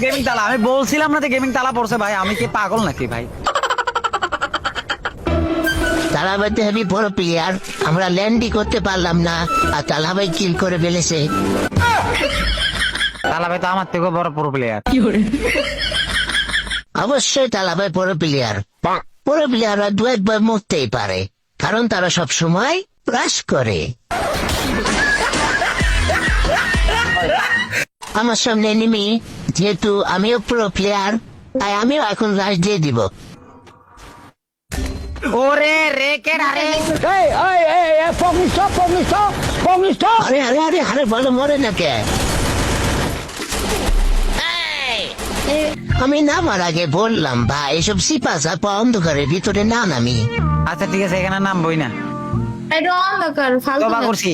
Gaming তালা, আমি বলছিলাম না যে গেমিং তালা পড়ছে ভাই, আমি কি পাগল নাকি ভাই? তালাবাইতে হেভি বড় প্লেয়ার, আমরা ল্যান্ডই করতে পারলাম না আর তালাবাই কিল করে ফেলেছে। তালা ভাই তো আমার থেকেও বড় প্রো প্লেয়ার। অবশ্যই তালাবাই বড় প্লেয়ার। বড় প্লেয়াররা দু একবার মরতেই পারে, কারণ তারা সব সময় রাশ করে। আমার সামনে এনিমি, যেহেতু আমিও প্রো প্লেয়ার তাই আমিও এখন রাশ দিয়ে দিব। ওরে রেকেট, আরে আরে আরে আরে আরে বলো মরে না কে? আমি নামার আগে বললাম ভাই এসব সিপা চাপা অন্ধকারের ভিতরে না নামি। আচ্ছা ঠিক আছে, এখানে নামবই না, এটা অন্ধকার ফালতু তবা না। করছি।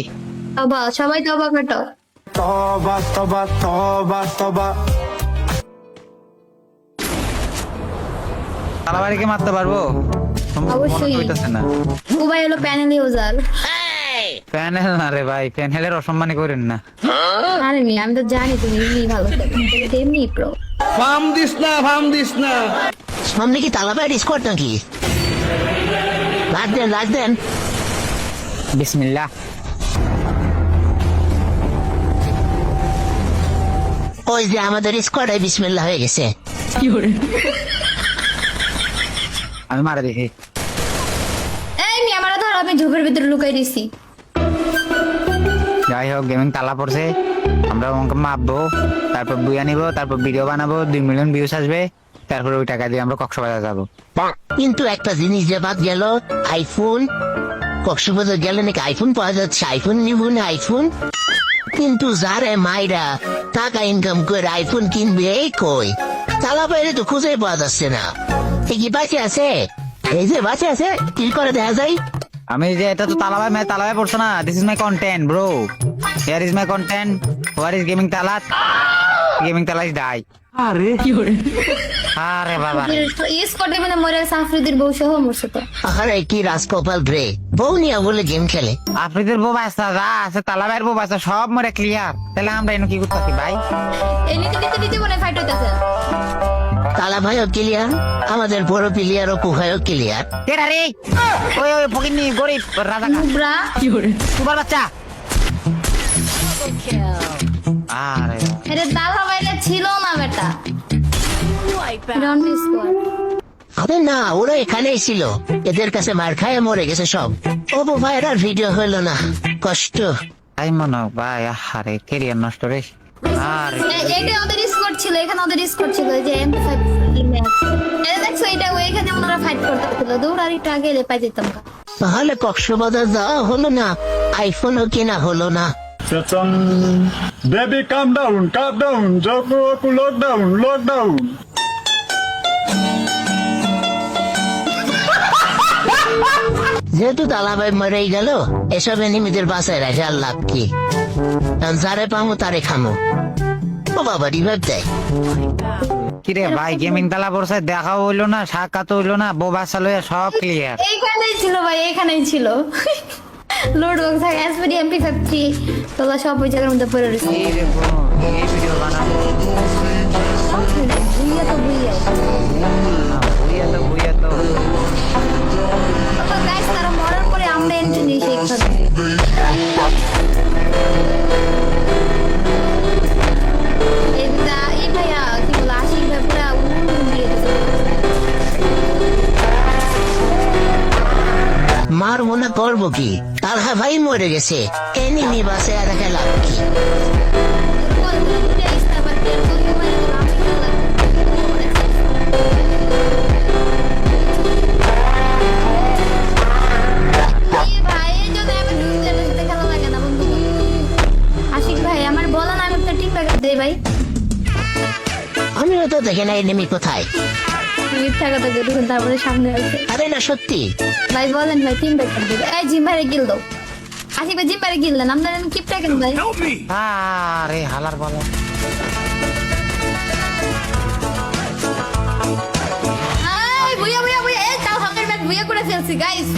তবা, সবাই তবা কাটো। তবা তবা তবা তবা। তালা বাড়িকে মারতে পারবো? অবশ্যই। মনে হইতাছে না। উবাই হলো প্যানেল ইউজার। প্যানেল না রে ভাই, প্যানেলের অসম্মানী করেন না। আরে মি, আমি তো জানি তুমি এমনি ভালো খেলো, এমনি প্রো। ফার্ম দিস না, ফার্ম দিস না। সামনে কি তালাবাইয়ের স্কোয়াড নাকি? রাখ দেন রাখ দেন। বিসমিল্লাহ। ওই যে আমাদের স্কোয়াডে বিসমিল্লাহ হয়ে গেছে। আমি মারা দেখি। এই মি, আমারা ধর, আমি ঝোপের ভিতরে লুকাই দিছি। যাই হোক, গেমিং তালা পড়ছে, আমরা ওকে মাপবো, তারপর বুয়া নিবো, তারপর ভিডিও বানাবো, 2 মিলিয়ন ভিউজ আসবে, তারপর ওই টাকা দিয়ে আমরা কক্সবাজার যাবো। কিন্তু একটা জিনিস যে বাদ গেল, আইফোন। কক্সবাজার গেলে নাকি আইফোন পাওয়া যাচ্ছে, আইফোন নিব না আইফোন। কিন্তু যারে মাইরা টাকা ইনকাম করে আইফোন কিনবে এই কই? তালাবাইরে তো খুঁজে পাওয়া যাচ্ছে না। এ কি বাঁচে আছে? এই যে বাঁচে আছে, কি করে দেখা যায়? আমি যে এটা তো তালাবাই মানে তালাবাই পড়ছে না, this is my content bro, here is my content, where is gaming Talat, gaming তালা ইজ ডাই। আরে বাবা, স্কোয়াডে মানে মরে সাফরিদের বউ সহ মরছে তো। আরে কি রাজকপাল রে, বউ নিয়ে বলে গেম খেলে। আফ্রিদের বউ বাস্তা যা আছে, তালাবাইয়ের বউ বাস্তা সব মরে ক্লিয়ার, তাহলে আমরা এনে কি করতেছি ভাই? এই নিতে নিতে নিতে মনে ফাইট হইতাছে। তালা ভাইও ক্লিয়ার, আমাদের বড় প্লেয়ারও কুহাইও ক্লিয়ার। কেডা রে? ওই ওই ফকিন্নি গরিব রাজা কা নুবরা, সুপার বাচ্চা। আরে এটা দাদা বাইরে ছিল না বেটা। রন্ডি স্কোয়াড। আরে না, ওরা এখানেই ছিল, এদের কাছে মার খায় মরে গেছে সব। ও ভাইরাল ভিডিও হইলো না, কষ্ট। তাই মনে হয় ভাই, আরে কেরিয়ার নষ্ট রে। আরে এটা ওদের স্কোয়াড ছিল, এখানে ওদের স্কোয়াড ছিল, এই যে এম5 এটা দেখছো, এটা ওইখানে ওনারা ফাইট করতেছিল, দৌড় আর একটু আগে এলে পাই যেতাম। তাহলে কক্সবাজার যাওয়া হলো না, আইফোনও কেনা হলো না। Satan. Baby, calm down. Joko, lockdown. যেহেতু তালাবাই মরেই গেল, এসব এনিমিদের বাসায় রাখে আর লাভ কি? যারে পামো তারে খামো। ও বাবা রিভাইভ দেয়। কিরে ভাই, গেমিং তালা পড়ছে, দেখাও হইলো না, সাক্ষাৎ হইলো না, বউ বাচ্চা লইয়া সব ক্লিয়ার। এইখানেই ছিল ভাই, এইখানেই ছিল। লোড বক্স থাকে, এসপিডি MP53 তোলা সব ওই জায়গার মধ্যে পড়ে রয়েছে। এই রে বোন, এই ভিডিও বানাবো। বুইয়া তো বুইয়া। বুইয়া তো। গাইস, তারা মরার পরে আমরা এন্ট্রি নিই সেইখানে। এই ভাইয়া কি বলে, আশিক ভাই পুরা দিয়ে দিয়েছে। মার মনে করবো কি, তালহা ভাই মরে গেছে, এনিমি বাসায় রাখে লাভ কি? ভাই আমিও তো দেখে না এনিমি কোথায়। তারপরে সামনে আছে। আরে না সত্যি, ভাই বলেন ভাই, তিন ব্যাগ দেবে। এই জিম্বারে গিল দাও। আশিক ভাই জিম্বারে গিল দেন, আপনার কিপটা কেন ভাই? আরে হালার বলো। এই বুইয়া, এই তাও হামের ব্যাগ বুইয়া করে ফেলছি গাইস।